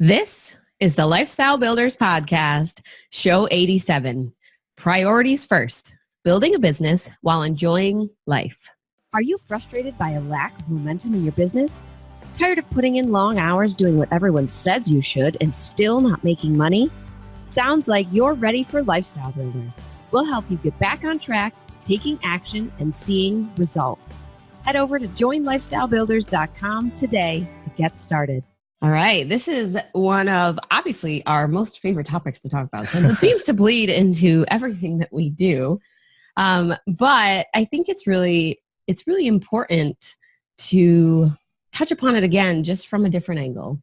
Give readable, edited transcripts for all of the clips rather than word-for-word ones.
This is the Lifestyle Builders Podcast, Show 87. Priorities first, building a business while enjoying life. Are you frustrated by a lack of momentum in your business? Tired of putting in long hours doing what everyone says you should and still not making money? Sounds like you're ready for Lifestyle Builders. We'll help you get back on track, taking action, and seeing results. Head over to joinlifestylebuilders.com today to get started. All right. This is one of, obviously, our most favorite topics to talk about, since it seems to bleed into everything that we do. But I think it's really important to touch upon it again, just from a different angle.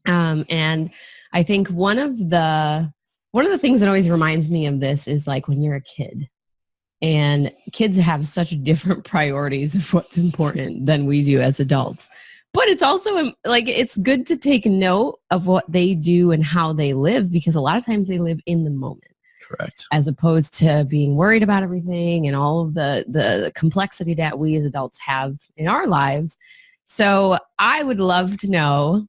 And I think one of the things that always reminds me of this is like when you're a kid. And kids have such different priorities of what's important than we do as adults. But it's also like, it's good to take note of what they do and how they live, because a lot of times they live in the moment. Correct. As opposed to being worried about everything and all of the complexity that we as adults have in our lives. So I would love to know,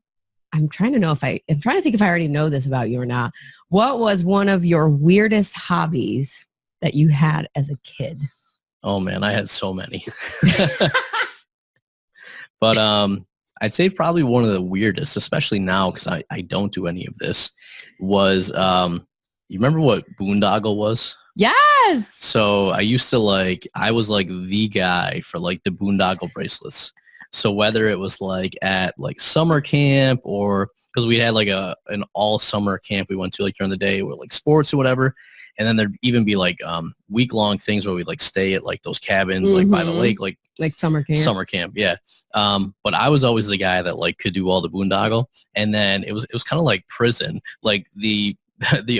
I'm trying to think if I already know this about you or not. What was one of your weirdest hobbies that you had as a kid? Oh man, I had so many. But I'd say probably one of the weirdest, especially now because I don't do any of this, was you remember what boondoggle was? Yes. So I used to I was like the guy for like the boondoggle bracelets. So whether it was like at like summer camp, or because we had like an all summer camp we went to like during the day with like sports or whatever. And then there'd even be like week-long things where we'd like stay at like those cabins like by the lake, like summer camp. Summer camp, yeah. But I was always the guy that like could do all the boondoggle, and then it was kind of like prison. Like the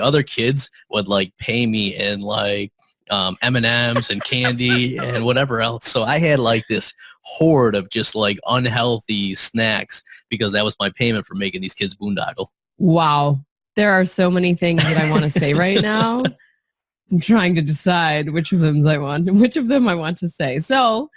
other kids would like pay me in like M&Ms and candy and whatever else. So I had like this horde of just like unhealthy snacks because that was my payment for making these kids boondoggle. Wow, there are so many things that I want to say right now. I'm trying to decide which of them I want to say. So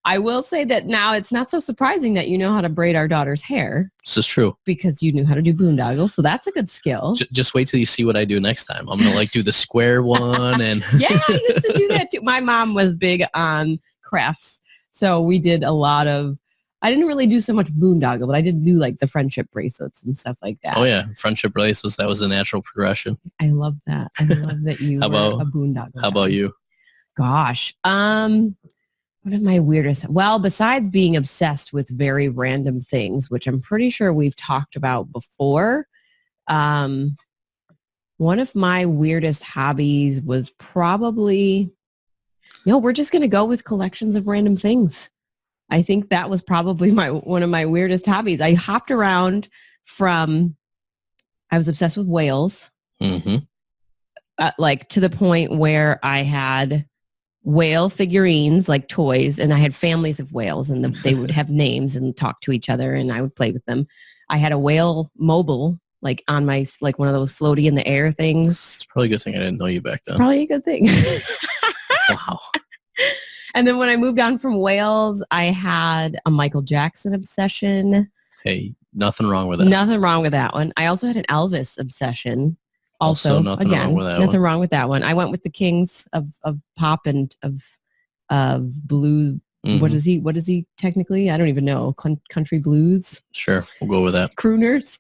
I will say that now it's not so surprising that you know how to braid our daughter's hair. This is true. Because you knew how to do boondoggle. So that's a good skill. Just wait till you see what I do next time. I'm going to like do the square one. And yeah, I used to do that too. My mom was big on crafts. So we did a lot of, I didn't really do so much boondoggle, but I did do like the friendship bracelets and stuff like that. Oh yeah, friendship bracelets. That was the natural progression. I love that. I love that you were a boondoggle. How about you? Gosh. What am I weirdest? Well, besides being obsessed with very random things, which I'm pretty sure we've talked about before, one of my weirdest hobbies was probably, we're just going to go with collections of random things. I think that was probably one of my weirdest hobbies. I hopped around I was obsessed with whales, like to the point where I had whale figurines, like toys, and I had families of whales, and they would have names and talk to each other, and I would play with them. I had a whale mobile, like on my, like one of those floaty in the air things. It's probably a good thing I didn't know you back then. It's probably a good thing. Wow. And then when I moved on from whales, I had a Michael Jackson obsession. Hey, nothing wrong with that. Nothing wrong with that one. I also had an Elvis obsession. Also nothing wrong with that one. Nothing wrong with that one. I went with the kings of pop and of blue. Mm-hmm. What is he technically? I don't even know. Country blues. Sure, we'll go with that. Crooners.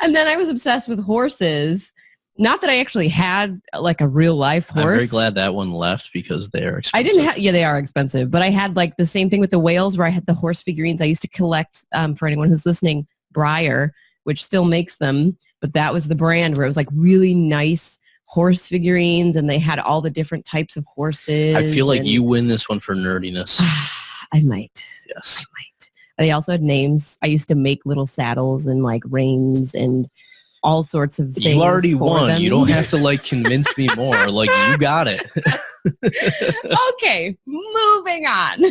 And then I was obsessed with horses. Not that I actually had like a real life horse. I'm very glad that one left because they're expensive. They are expensive. But I had like the same thing with the whales where I had the horse figurines. I used to collect, for anyone who's listening, Breyer, which still makes them. But that was the brand where it was like really nice horse figurines, and they had all the different types of horses. I feel like you win this one for nerdiness. I might. Yes. I might. They also had names. I used to make little saddles and like reins and all sorts of things. You already won. Them. You don't have to like convince me more. Like you got it. Okay, moving on.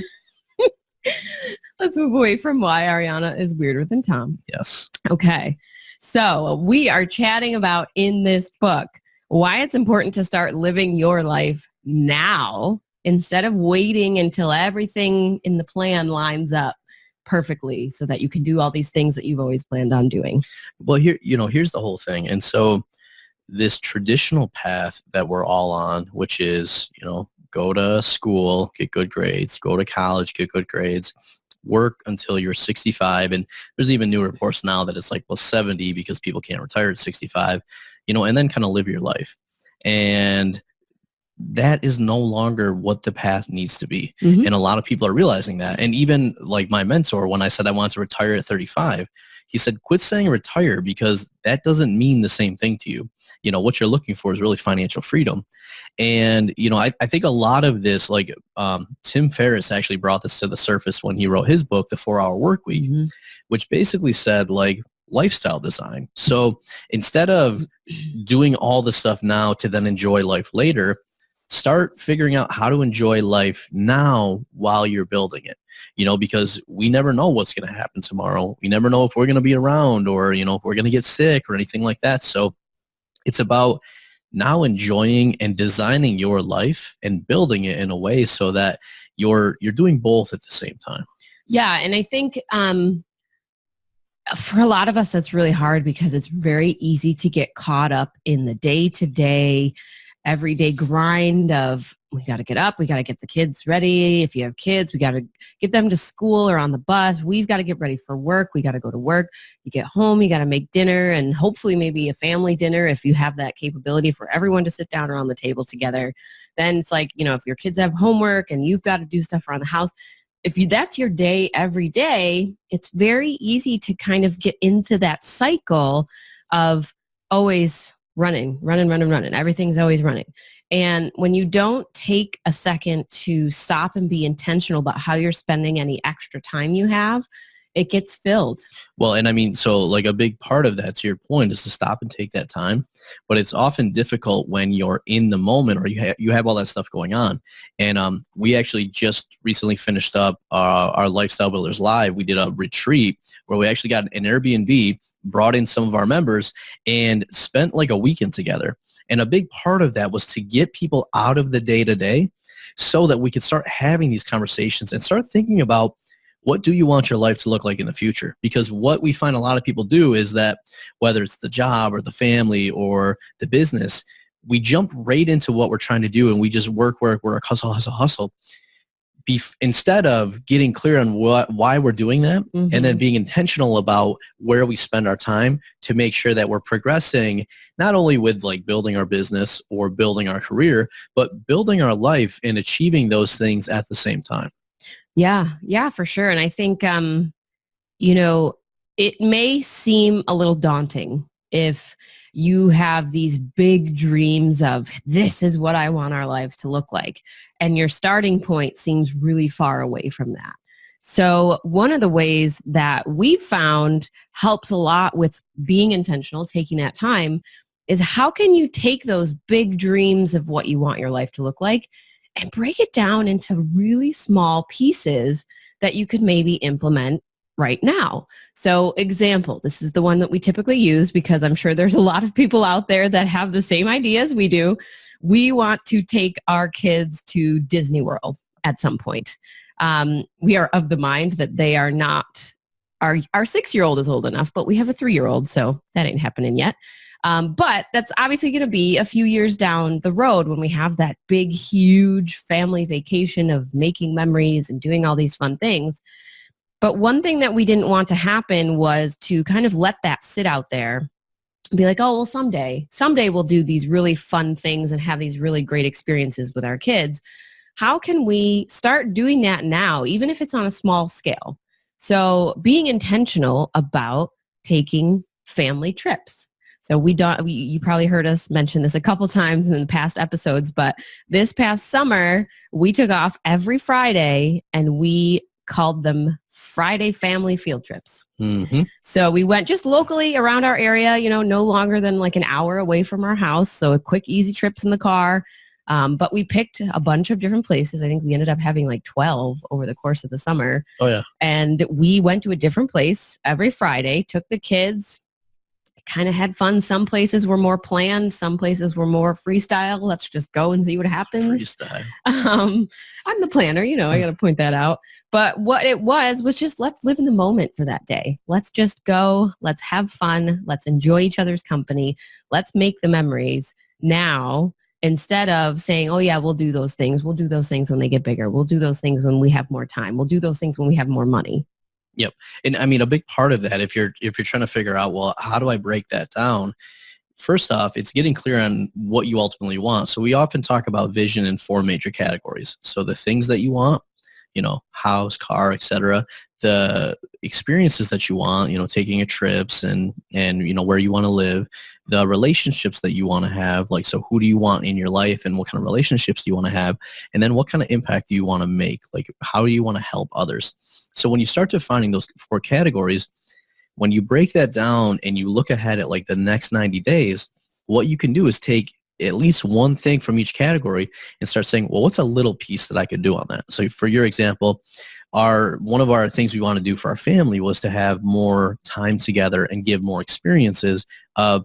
Let's move away from why Ariana is weirder than Tom. Yes. Okay. So we are chatting about in this book why it's important to start living your life now instead of waiting until everything in the plan lines up perfectly so that you can do all these things that you've always planned on doing? Well, here's the whole thing. And so this traditional path that we're all on, which is, go to school, get good grades, go to college, get good grades, work until you're 65. And there's even new reports now that it's like, well, 70 because people can't retire at 65, and then kind of live your life. And that is no longer what the path needs to be. Mm-hmm. And a lot of people are realizing that. And even like my mentor, when I said I wanted to retire at 35, he said, quit saying retire because that doesn't mean the same thing to you. What you're looking for is really financial freedom. And, I think a lot of this, like Tim Ferriss actually brought this to the surface when he wrote his book, The 4-Hour Workweek, Mm-hmm. which basically said like lifestyle design. So instead of doing all the stuff now to then enjoy life later, start figuring out how to enjoy life now while you're building it, because we never know what's going to happen tomorrow. We never know if we're going to be around or, if we're going to get sick or anything like that. So it's about now enjoying and designing your life and building it in a way so that you're doing both at the same time. Yeah. And I think for a lot of us, that's really hard because it's very easy to get caught up in the day-to-day everyday grind of we got to get up, we got to get the kids ready. If you have kids, we got to get them to school or on the bus. We've got to get ready for work. We got to go to work. You get home, you got to make dinner and hopefully maybe a family dinner if you have that capability for everyone to sit down around the table together. Then it's like, if your kids have homework and you've got to do stuff around the house, that's your day every day, it's very easy to kind of get into that cycle of always running. Everything's always running. And when you don't take a second to stop and be intentional about how you're spending any extra time you have, it gets filled. Well, and I mean, so like a big part of that, to your point, is to stop and take that time. But it's often difficult when you're in the moment or you have all that stuff going on. And we actually just recently finished up our Lifestyle Builders Live. We did a retreat where we actually got an Airbnb, brought in some of our members, and spent like a weekend together. And a big part of that was to get people out of the day-to-day so that we could start having these conversations and start thinking about what do you want your life to look like in the future? Because what we find a lot of people do is that whether it's the job or the family or the business, we jump right into what we're trying to do and we just work, hustle. Instead of getting clear on why we're doing that, Mm-hmm. and then being intentional about where we spend our time to make sure that we're progressing not only with like building our business or building our career, but building our life and achieving those things at the same time. Yeah, for sure. And I think, it may seem a little daunting if you have these big dreams of this is what I want our lives to look like. And your starting point seems really far away from that. So one of the ways that we've found helps a lot with being intentional, taking that time, is how can you take those big dreams of what you want your life to look like and break it down into really small pieces that you could maybe implement right now. So example, this is the one that we typically use because I'm sure there's a lot of people out there that have the same ideas we do. We want to take our kids to Disney World at some point. We are of the mind that they are not, our 6-year-old is old enough, but we have a 3-year-old, so that ain't happening yet. But that's obviously going to be a few years down the road when we have that big, huge family vacation of making memories and doing all these fun things. But one thing that we didn't want to happen was to kind of let that sit out there and be like, oh, well, someday we'll do these really fun things and have these really great experiences with our kids. How can we start doing that now, even if it's on a small scale? So being intentional about taking family trips. So you probably heard us mention this a couple times in the past episodes, but this past summer, we took off every Friday and we called them Friday family field trips. Mm-hmm. So we went just locally around our area, no longer than like an hour away from our house. So quick, easy trips in the car. But we picked a bunch of different places. I think we ended up having like 12 over the course of the summer. Oh, yeah. And we went to a different place every Friday, took the kids, kind of had fun. Some places were more planned. Some places were more freestyle. Let's just go and see what happens. Freestyle. I'm the planner, I got to point that out. But what it was just let's live in the moment for that day. Let's just go. Let's have fun. Let's enjoy each other's company. Let's make the memories now instead of saying, oh yeah, we'll do those things. We'll do those things when they get bigger. We'll do those things when we have more time. We'll do those things when we have more money. Yep. And I mean, a big part of that, if you're trying to figure out, well, how do I break that down? First off, it's getting clear on what you ultimately want. So we often talk about vision in 4 major categories. So the things that you want, house, car, etc. The experiences that you want, taking a trips and where you want to live, the relationships that you want to have, like, so who do you want in your life and what kind of relationships do you want to have? And then what kind of impact do you want to make? Like, how do you want to help others? So when you start defining those 4 categories, when you break that down and you look ahead at like the next 90 days, what you can do is take at least one thing from each category and start saying, well, what's a little piece that I could do on that? So for your example, one of our things we want to do for our family was to have more time together and give more experiences of,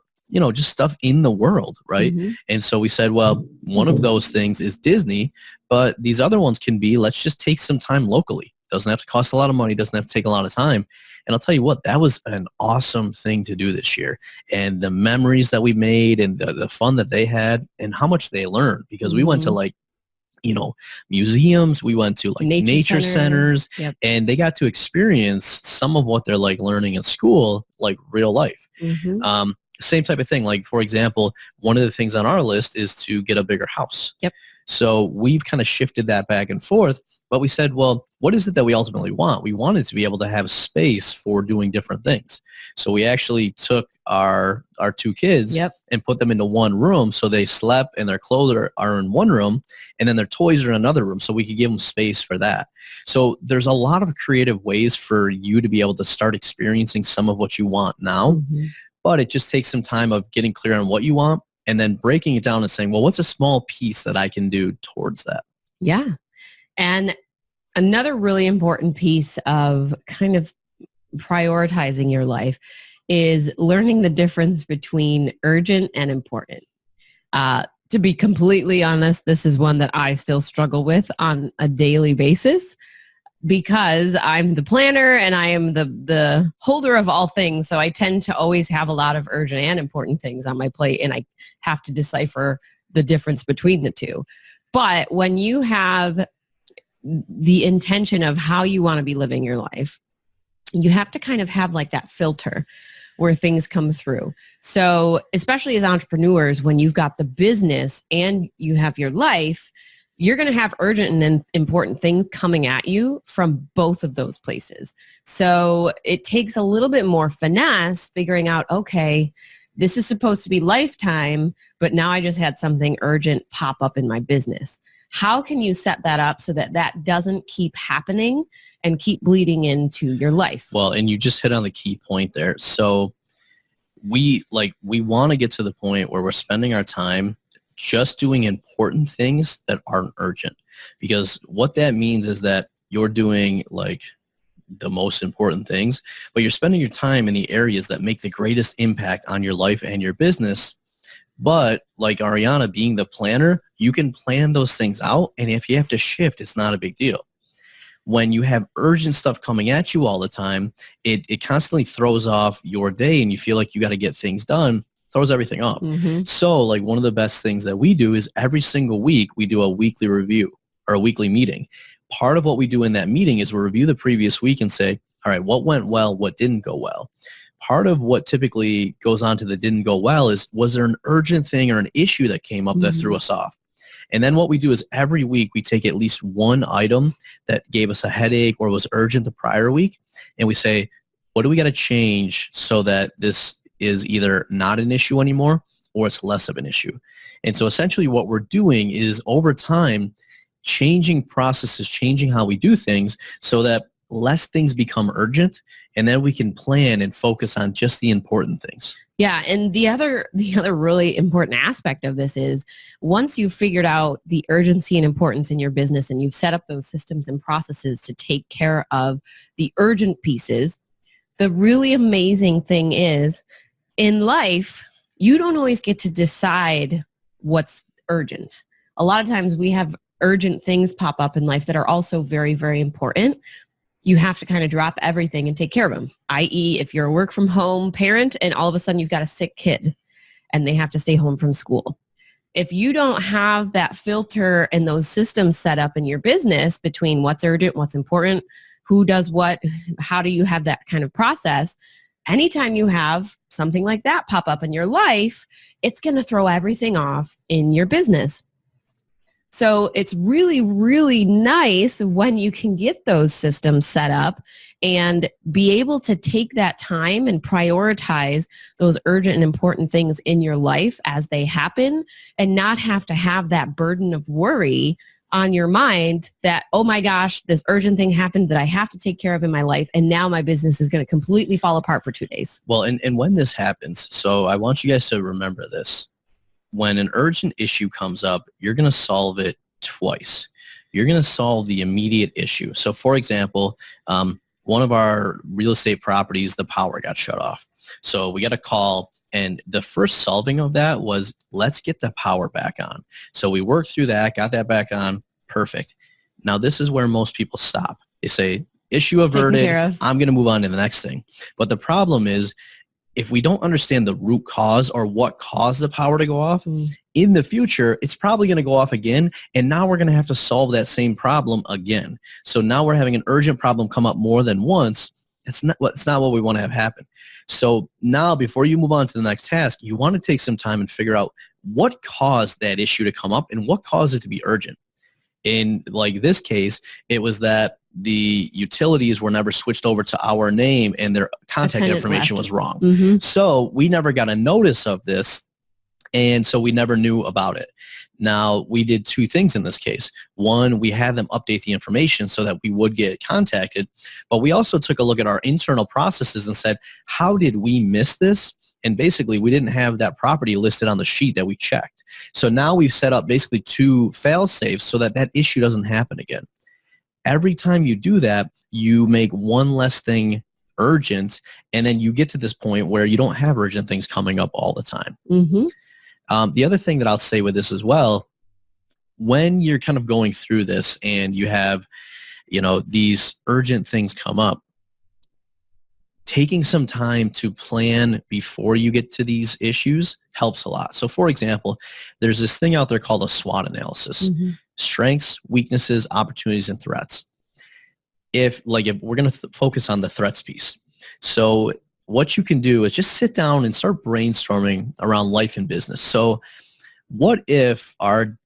just stuff in the world, right? Mm-hmm. And so we said, well, one of those things is Disney, but these other ones can be, let's just take some time locally. Doesn't have to cost a lot of money, doesn't have to take a lot of time. And I'll tell you what, that was an awesome thing to do this year. And the memories that we made and the fun that they had and how much they learned, because we went to museums, we went to nature centers, yep. And they got to experience some of what they're learning in school, like real life. Mm-hmm. Same type of thing. Like, for example, one of the things on our list is to get a bigger house. Yep. So we've kind of shifted that back and forth, but we said, well, what is it that we ultimately want? We wanted to be able to have space for doing different things. So we actually took our 2 kids yep. and put them into one room. So they slept and their clothes are in one room and then their toys are in another room. So we could give them space for that. So there's a lot of creative ways for you to be able to start experiencing some of what you want now. Mm-hmm. But it just takes some time of getting clear on what you want and then breaking it down and saying, well, what's a small piece that I can do towards that? Yeah. And another really important piece of kind of prioritizing your life is learning the difference between urgent and important. To be completely honest, this is one that I still struggle with on a daily basis because I'm the planner and I am the holder of all things. So I tend to always have a lot of urgent and important things on my plate, and I have to decipher the difference between the two. But when you have the intention of how you want to be living your life, you have to kind of have that filter where things come through. So especially as entrepreneurs, when you've got the business and you have your life, you're going to have urgent and important things coming at you from both of those places. So it takes a little bit more finesse figuring out, okay, this is supposed to be lifetime, but now I just had something urgent pop up in my business. How can you set that up so that that doesn't keep happening and keep bleeding into your life? Well, and you just hit on the key point there. So we want to get to the point where we're spending our time just doing important things that aren't urgent, because what that means is that you're doing the most important things, but you're spending your time in the areas that make the greatest impact on your life and your business. But like Ariana being the planner, you can plan those things out. And if you have to shift, it's not a big deal. When you have urgent stuff coming at you all the time, it constantly throws off your day and you feel like you got to get things done, throws everything off. Mm-hmm. So one of the best things that we do is every single week we do a weekly review or a weekly meeting. Part of what we do in that meeting is we review the previous week and say, all right, what went well, what didn't go well? Part of what typically goes on to the didn't go well is, was there an urgent thing or an issue that came up that threw us off? And then what we do is every week we take at least one item that gave us a headache or was urgent the prior week, and we say, what do we got to change so that this is either not an issue anymore or it's less of an issue? And so essentially what we're doing is over time changing processes, changing how we do things so that less things become urgent, and then we can plan and focus on just the important things. Yeah, and the other really important aspect of this is once you've figured out the urgency and importance in your business and you've set up those systems and processes to take care of the urgent pieces, the really amazing thing is in life, you don't always get to decide what's urgent. A lot of times we have urgent things pop up in life that are also very, very important. You have to kind of drop everything and take care of them, i.e. if you're a work from home parent and all of a sudden you've got a sick kid and they have to stay home from school. If you don't have that filter and those systems set up in your business between what's urgent, what's important, who does what, how do you have that kind of process, anytime you have something like that pop up in your life, it's going to throw everything off in your business. So it's really, really nice when you can get those systems set up and be able to take that time and prioritize those urgent and important things in your life as they happen and not have to have that burden of worry on your mind that, oh my gosh, this urgent thing happened that I have to take care of in my life, and now my business is going to completely fall apart for 2 days. Well, and when this happens, so I want you guys to remember this. When an urgent issue comes up, you're going to solve it twice. You're going to solve the immediate issue. So for example, one of our real estate properties, the power got shut off. So we got a call, and the first solving of that was, let's get the power back on. So we worked through that, got that back on. Perfect. Now this is where most people stop. They say, issue averted, I'm going to move on to the next thing. But the problem is, if we don't understand the root cause or what caused the power to go off, in the future, it's probably going to go off again. And now we're going to have to solve that same problem again. So now we're having an urgent problem come up more than once. It's not what we want to have happen. So now before you move on to the next task, you want to take some time and figure out what caused that issue to come up and what caused it to be urgent. In like this case, it was that the utilities were never switched over to our name and their contact information was wrong. Mm-hmm. So we never got a notice of this, and so we never knew about it. Now, we did two things in this case. One, we had them update the information so that we would get contacted, but we also took a look at our internal processes and said, how did we miss this? And basically, we didn't have that property listed on the sheet that we checked. So now we've set up basically two fail-safes so that that issue doesn't happen again. Every time you do that, you make one less thing urgent, and then you get to this point where you don't have urgent things coming up all the time. Mm-hmm. The other thing that I'll say with this as well, when you're kind of going through this and you have, these urgent things come up, taking some time to plan before you get to these issues helps a lot. So for example, there's this thing out there called a SWOT analysis. Mm-hmm. Strengths, weaknesses, opportunities, and threats. If we're going to focus on the threats piece. So what you can do is just sit down and start brainstorming around life and business. So what if our,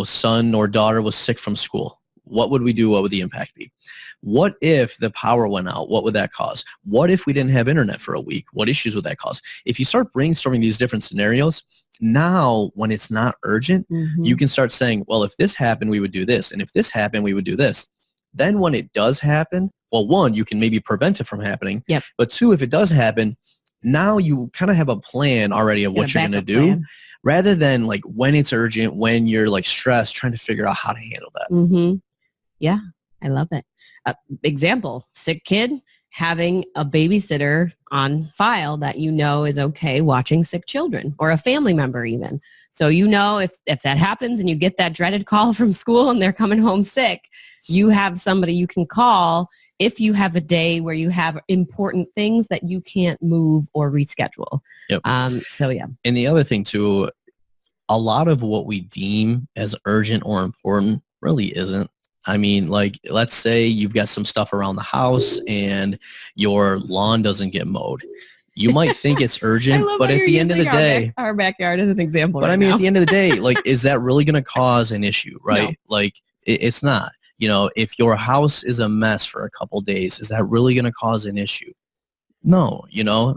son or daughter was sick from school? What would we do? What would the impact be? What if the power went out? What would that cause? What if we didn't have internet for a week? What issues would that cause? If you start brainstorming these different scenarios, now when it's not urgent, Mm-hmm. you can start saying, well, if this happened, we would do this. And if this happened, we would do this. Then when it does happen, well, one, you can maybe prevent it from happening. Yep. But two, if it does happen, now you kind of have a plan already of what you're going to do. Plan. Rather than like when it's urgent, when you're like stressed, trying to figure out how to handle that. Mm-hmm. Yeah, I love it. Example, sick kid, having a babysitter on file that is okay watching sick children, or a family member even. So if that happens and you get that dreaded call from school and they're coming home sick, you have somebody you can call if you have a day where you have important things that you can't move or reschedule. Yep. So yeah. And the other thing too, a lot of what we deem as urgent or important really isn't. I mean, like, let's say you've got some stuff around the house and your lawn doesn't get mowed. You might think it's urgent, but at the end of the day, our backyard is an example. But right I mean, now. At the end of the day, like, is that really going to cause an issue, right? No. Like, it's not. If your house is a mess for a couple days, is that really going to cause an issue? No,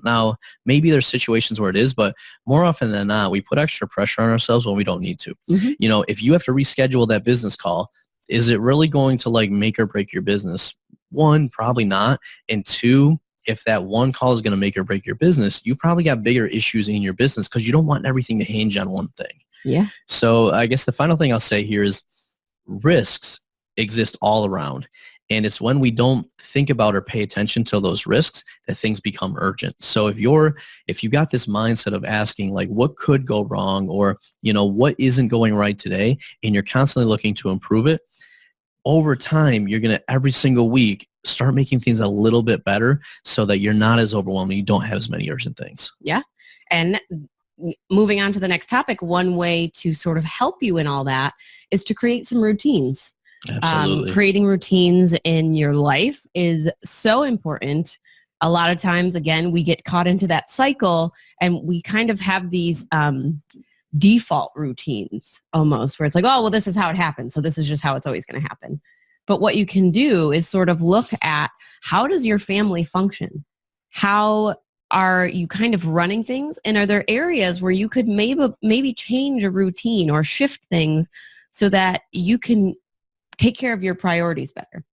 Now, maybe there's situations where it is, but more often than not, we put extra pressure on ourselves when we don't need to. Mm-hmm. If you have to reschedule that business call, is it really going to like make or break your business? One, probably not. And two, if that one call is going to make or break your business, you probably got bigger issues in your business because you don't want everything to hinge on one thing. Yeah. So I guess the final thing I'll say here is risks exist all around. And it's when we don't think about or pay attention to those risks that things become urgent. So if you got this mindset of asking like what could go wrong, or, what isn't going right today, and you're constantly looking to improve it, over time, you're going to every single week start making things a little bit better so that you're not as overwhelmed. You don't have as many urgent things. Yeah. And moving on to the next topic, one way to sort of help you in all that is to create some routines. Absolutely. Creating routines in your life is so important. A lot of times, again, we get caught into that cycle and we kind of have these default routines almost where it's like, oh, well, this is how it happens. So this is just how it's always going to happen. But what you can do is sort of look at how does your family function? How are you kind of running things? And are there areas where you could maybe change a routine or shift things so that you can take care of your priorities better?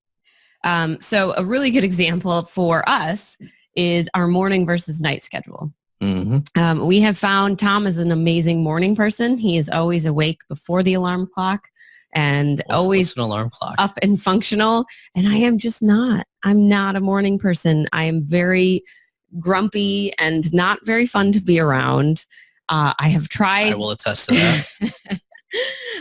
So a really good example for us is our morning versus night schedule. Mm-hmm. We have found Tom is an amazing morning person. He is always awake before the alarm clock and always an alarm clock? Up and functional. And I am just not. I'm not a morning person. I am very grumpy and not very fun to be around. I have tried. I will attest to that.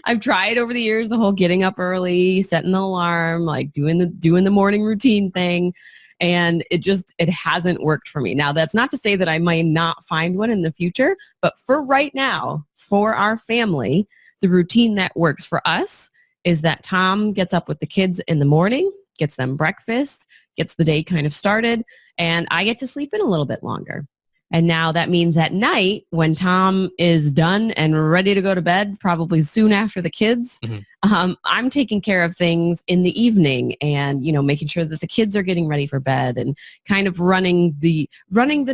I've tried over the years the whole getting up early, setting the alarm, like doing the morning routine thing. And it hasn't worked for me. Now, that's not to say that I might not find one in the future, but for right now, for our family, the routine that works for us is that Tom gets up with the kids in the morning, gets them breakfast, gets the day kind of started, and I get to sleep in a little bit longer. And now that means at night, when Tom is done and ready to go to bed, probably soon after the kids, I'm taking care of things in the evening and, making sure that the kids are getting ready for bed and kind of running the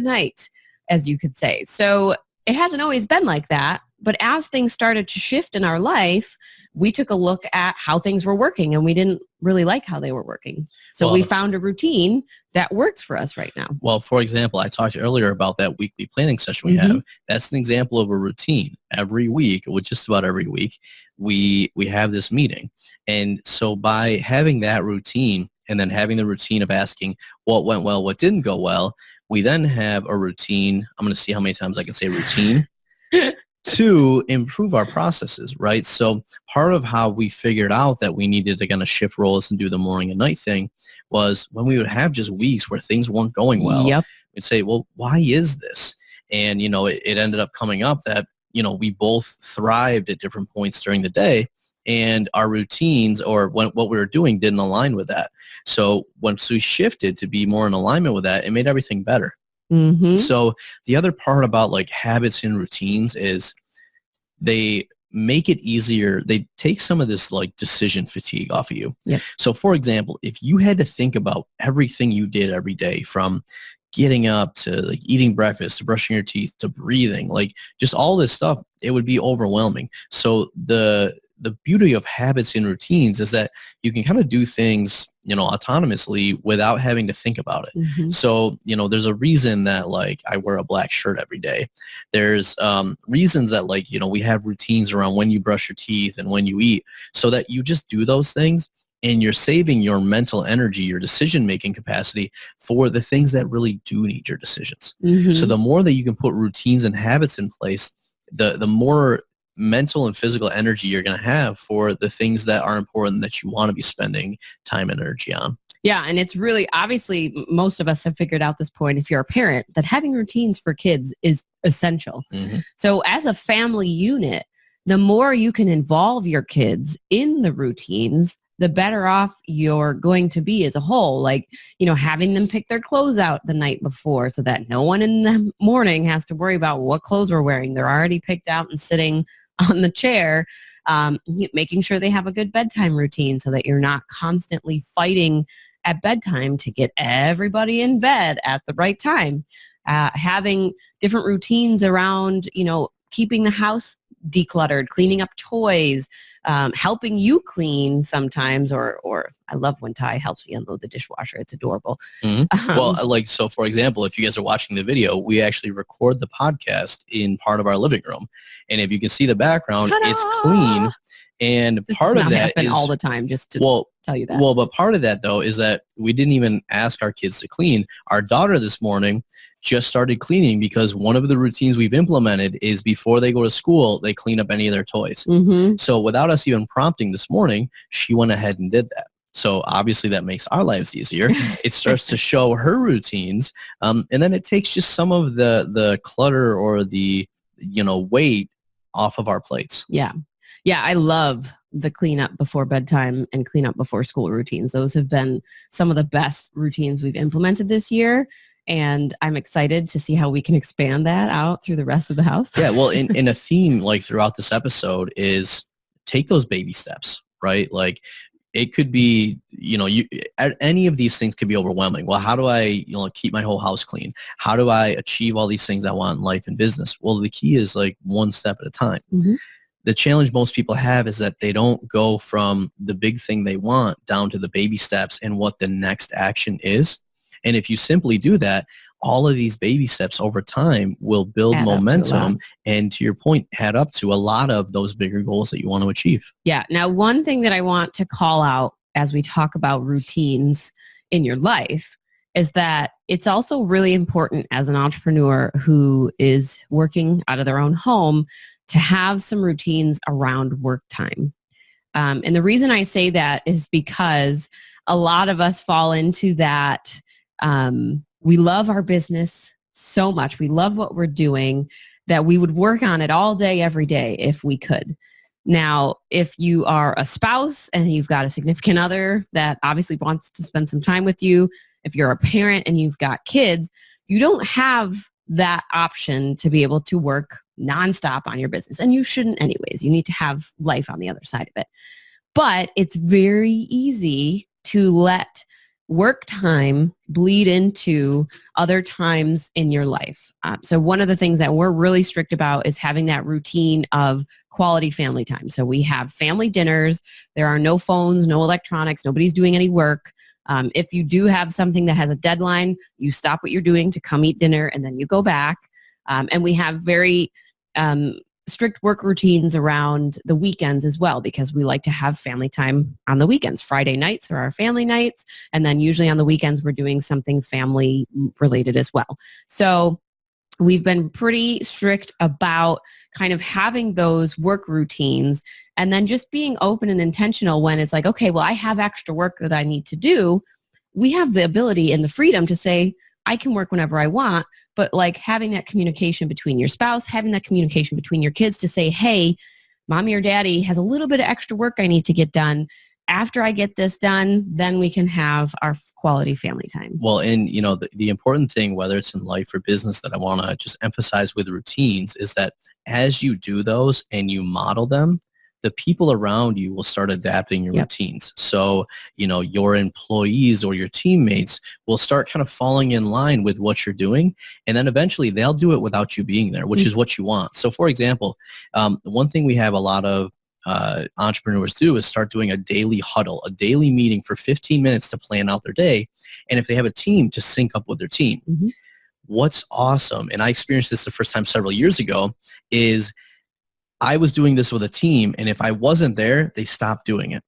night, as you could say. So it hasn't always been like that. But as things started to shift in our life, we took a look at how things were working and we didn't really like how they were working. So we found a routine that works for us right now. Well, for example, I talked earlier about that weekly planning session we have. That's an example of a routine. Every week, or just about every week, we have this meeting. And so by having that routine and then having the routine of asking what went well, what didn't go well, we then have a routine. I'm going to see how many times I can say routine. To improve our processes, right? So part of how we figured out that we needed to kind of shift roles and do the morning and night thing was when we would have just weeks where things weren't going well. We'd say, well, why is this? And, it ended up coming up that, we both thrived at different points during the day and our routines or what we were doing didn't align with that. So once we shifted to be more in alignment with that, it made everything better. So the other part about like habits and routines is they make it easier. They take some of this like decision fatigue off of you. So for example, if you had to think about everything you did every day from getting up to like eating breakfast to brushing your teeth to breathing, like just all this stuff, it would be overwhelming. So the beauty of habits and routines is that you can kind of do things, autonomously without having to think about it. So, there's a reason that like I wear a black shirt every day. There's reasons that like, we have routines around when you brush your teeth and when you eat so that you just do those things and you're saving your mental energy, your decision-making capacity for the things that really do need your decisions. So the more that you can put routines and habits in place, the more mental and physical energy you're going to have for the things that are important that you want to be spending time and energy on. Yeah. And it's really, obviously, most of us have figured out this point, if you're a parent, that having routines for kids is essential. So as a family unit, the more you can involve your kids in the routines, the better off you're going to be as a whole. Like, having them pick their clothes out the night before so that no one in the morning has to worry about what clothes we're wearing. They're already picked out and sitting on the chair, making sure they have a good bedtime routine so that you're not constantly fighting at bedtime to get everybody in bed at the right time. Having different routines around, keeping the house decluttered, cleaning up toys, helping you clean sometimes, or I love when Ty helps me unload the dishwasher. It's adorable. Well, so for example, if you guys are watching the video, we actually record the podcast in part of our living room. And if you can see the background, Ta-da! It's clean. And This part does of not that happen is, all the time, just to tell you that. well, but part of that though is that we didn't even ask our kids to clean. Our daughter this morning just started cleaning because one of the routines we've implemented is before they go to school, they clean up any of their toys. So without us even prompting this morning, she went ahead and did that. So obviously that makes our lives easier. It starts to show her routines. And then it takes just some of the clutter or the, weight off of our plates. Yeah. Yeah. I love the clean up before bedtime and clean up before school routines. Those have been some of the best routines we've implemented this year. And I'm excited to see how we can expand that out through the rest of the house. Yeah. Well, in a theme like throughout this episode is take those baby steps, right? Like it could be, any of these things could be overwhelming. Well, how do I, keep my whole house clean? How do I achieve all these things I want in life and business? Well, the key is like one step at a time. The challenge most people have is that they don't go from the big thing they want down to the baby steps and what the next action is. And if you simply do that, all of these baby steps over time will build momentum and, to your point, add up to a lot of those bigger goals that you want to achieve. Yeah. Now, one thing that I want to call out as we talk about routines in your life is that it's also really important as an entrepreneur who is working out of their own home to have some routines around work time. And the reason I say that is because a lot of us fall into that. We love our business so much. We love what we're doing that we would work on it all day, every day if we could. Now, if you are a spouse and you've got a significant other that obviously wants to spend some time with you, if you're a parent and you've got kids, you don't have that option to be able to work nonstop on your business. And you shouldn't anyways. You need to have life on the other side of it. But it's very easy to let work time bleed into other times in your life. So one of the things that we're really strict about is having that routine of quality family time. So we have family dinners. There are no phones, no electronics. Nobody's doing any work. If you do have something that has a deadline, you stop what you're doing to come eat dinner and then you go back. And we have very strict work routines around the weekends as well, because we like to have family time on the weekends. Friday nights are our family nights. And then usually on the weekends, we're doing something family related as well. So we've been pretty strict about kind of having those work routines and then just being open and intentional when it's like, okay, well, I have extra work that I need to do. We have the ability and the freedom to say, I can work whenever I want, but like having that communication between your spouse, having that communication between your kids to say, hey, mommy or daddy has a little bit of extra work I need to get done. After I get this done, then we can have our quality family time. Well, and the important thing, whether it's in life or business, that I want to just emphasize with routines is that as you do those and you model them, the people around you will start adapting your routines. So, your employees or your teammates will start kind of falling in line with what you're doing. And then eventually they'll do it without you being there, which is what you want. So for example, one thing we have a lot of entrepreneurs do is start doing a daily huddle, a daily meeting for 15 minutes to plan out their day. And if they have a team, to sync up with their team. What's awesome, and I experienced this the first time several years ago, is I was doing this with a team, and if I wasn't there, they stopped doing it.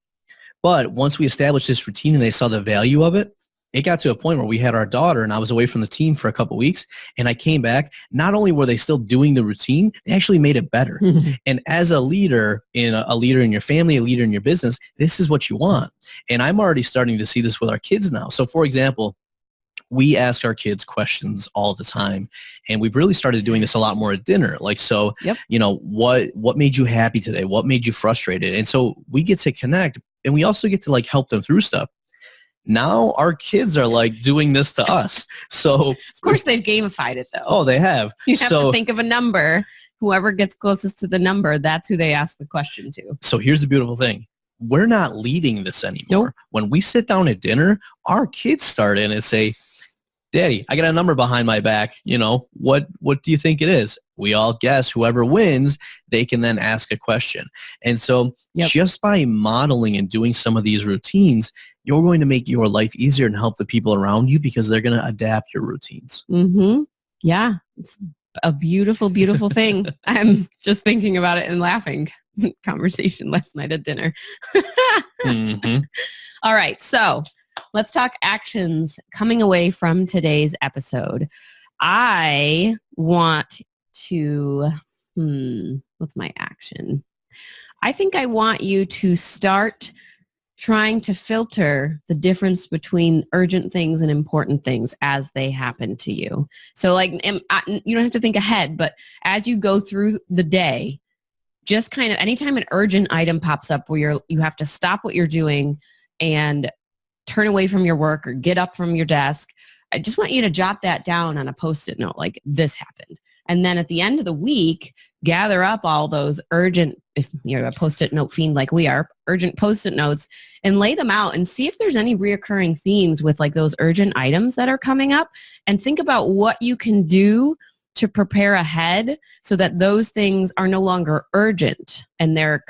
But once we established this routine and they saw the value of it, it got to a point where we had our daughter and I was away from the team for a couple of weeks, and I came back. Not only were they still doing the routine, they actually made it better. And as a leader in your family, a leader in your business, this is what you want. And I'm already starting to see this with our kids now. So for example, we ask our kids questions all the time, and we've really started doing this a lot more at dinner. Like, so, what made you happy today? What made you frustrated? And so we get to connect, and we also get to like help them through stuff. Now our kids are like doing this to us. So of course they've gamified it though. Oh, they have. You have to think of a number. Whoever gets closest to the number, that's who they ask the question to. So here's the beautiful thing. We're not leading this anymore. Nope. When we sit down at dinner, our kids start in and say, Daddy, I got a number behind my back. What do you think it is? We all guess. Whoever wins, they can then ask a question. And so just by modeling and doing some of these routines, you're going to make your life easier and help the people around you because they're going to adapt your routines. Yeah, it's a beautiful, beautiful thing. I'm just thinking about it and laughing. conversation last night at dinner. Mm-hmm. All right. So let's talk actions coming away from today's episode. I want to, what's my action? I think I want you to start trying to filter the difference between urgent things and important things as they happen to you. So like, you don't have to think ahead, but as you go through the day, just kind of anytime an urgent item pops up where you have to stop what you're doing and turn away from your work or get up from your desk, I just want you to jot that down on a Post-it note, like this happened. And then at the end of the week, gather up all those urgent, if you're a Post-it note fiend like we are, urgent Post-it notes, and lay them out and see if there's any reoccurring themes with like those urgent items that are coming up, and think about what you can do to prepare ahead so that those things are no longer urgent and they're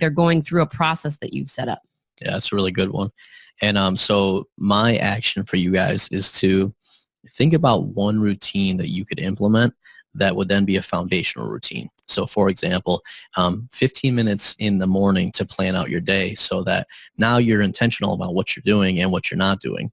going through a process that you've set up. Yeah, that's a really good one. And so my action for you guys is to think about one routine that you could implement that would then be a foundational routine. So for example, 15 minutes in the morning to plan out your day so that now you're intentional about what you're doing and what you're not doing.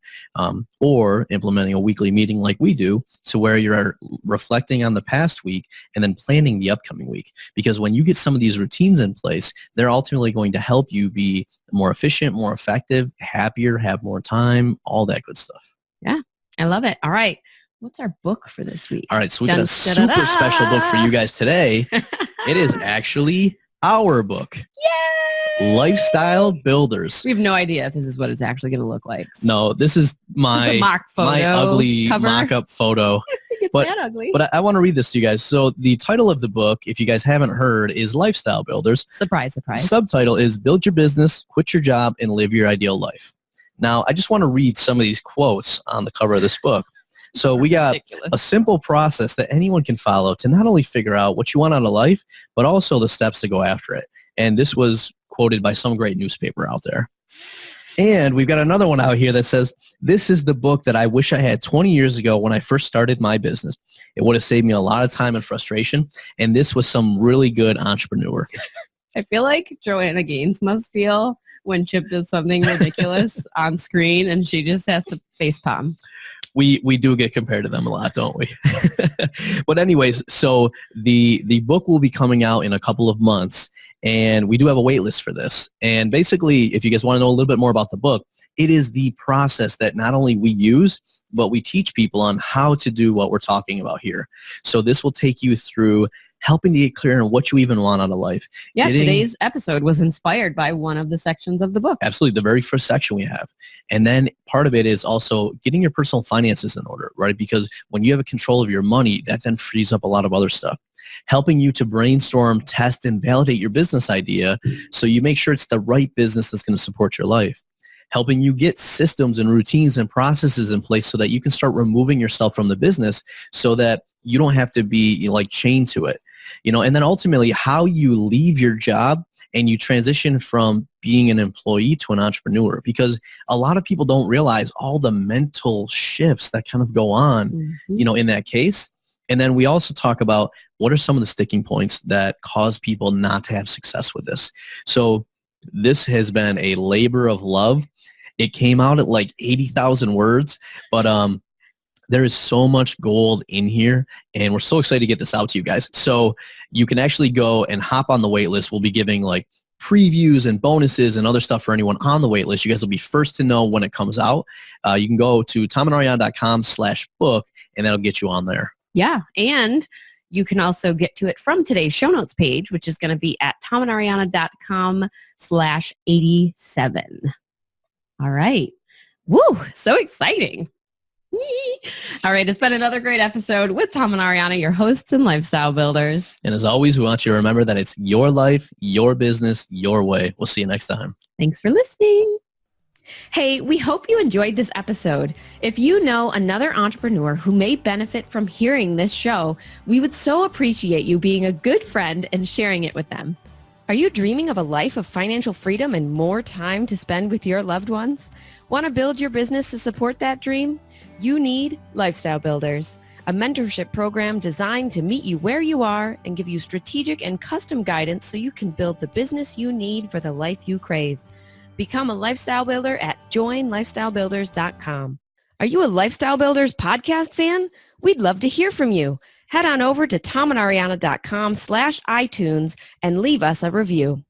Or implementing a weekly meeting like we do to where you're reflecting on the past week and then planning the upcoming week. Because when you get some of these routines in place, they're ultimately going to help you be more efficient, more effective, happier, have more time, all that good stuff. Yeah, I love it. All right. What's our book for this week? All right, so we got a super special book for you guys today. It is actually our book. Yay! Lifestyle Builders. We have no idea if this is what it's actually going to look like. No, this is my ugly cover. mock-up photo. I think it's but, that ugly. But I want to read this to you guys. So the title of the book, if you guys haven't heard, is Lifestyle Builders. Surprise, surprise. The subtitle is Build Your Business, Quit Your Job, and Live Your Ideal Life. Now, I just want to read some of these quotes on the cover of this book. So we got a simple process that anyone can follow to not only figure out what you want out of life, but also the steps to go after it. And this was quoted by some great newspaper out there. And we've got another one out here that says, this is the book that I wish I had 20 years ago when I first started my business. It would have saved me a lot of time and frustration. And this was some really good entrepreneur. I feel like Joanna Gaines must feel when Chip does something ridiculous on screen and she just has to facepalm. We do get compared to them a lot, don't we? But anyways, so the book will be coming out in a couple of months, and we do have a wait list for this. And basically, if you guys want to know a little bit more about the book, it is the process that not only we use, but we teach people on how to do what we're talking about here. So this will take you through helping to get clear on what you even want out of life. Yeah, today's episode was inspired by one of the sections of the book. Absolutely, the very first section we have. And then part of it is also getting your personal finances in order, right? Because when you have a control of your money, that then frees up a lot of other stuff. Helping you to brainstorm, test, and validate your business idea so you make sure it's the right business that's going to support your life. Helping you get systems and routines and processes in place so that you can start removing yourself from the business so that you don't have to be like chained to it. And then ultimately how you leave your job and you transition from being an employee to an entrepreneur, because a lot of people don't realize all the mental shifts that kind of go on, in that case. And then we also talk about what are some of the sticking points that cause people not to have success with this. So this has been a labor of love. It came out at like 80,000 words, but there is so much gold in here, and we're so excited to get this out to you guys. So you can actually go and hop on the wait list. We'll be giving like previews and bonuses and other stuff for anyone on the wait list. You guys will be first to know when it comes out. You can go to tomandariana.com/book, and that'll get you on there. Yeah, and you can also get to it from today's show notes page, which is going to be at tomandariana.com/87. All right. Woo, so exciting. All right, it's been another great episode with Tom and Ariana, your hosts and lifestyle builders. And as always, we want you to remember that it's your life, your business, your way. We'll see you next time. Thanks for listening. Hey, we hope you enjoyed this episode. If you know another entrepreneur who may benefit from hearing this show, we would so appreciate you being a good friend and sharing it with them. Are you dreaming of a life of financial freedom and more time to spend with your loved ones? Want to build your business to support that dream? You need Lifestyle Builders, a mentorship program designed to meet you where you are and give you strategic and custom guidance so you can build the business you need for the life you crave. Become a lifestyle builder at joinlifestylebuilders.com. Are you a Lifestyle Builders podcast fan? We'd love to hear from you. Head on over to tomandariana.com/iTunes and leave us a review.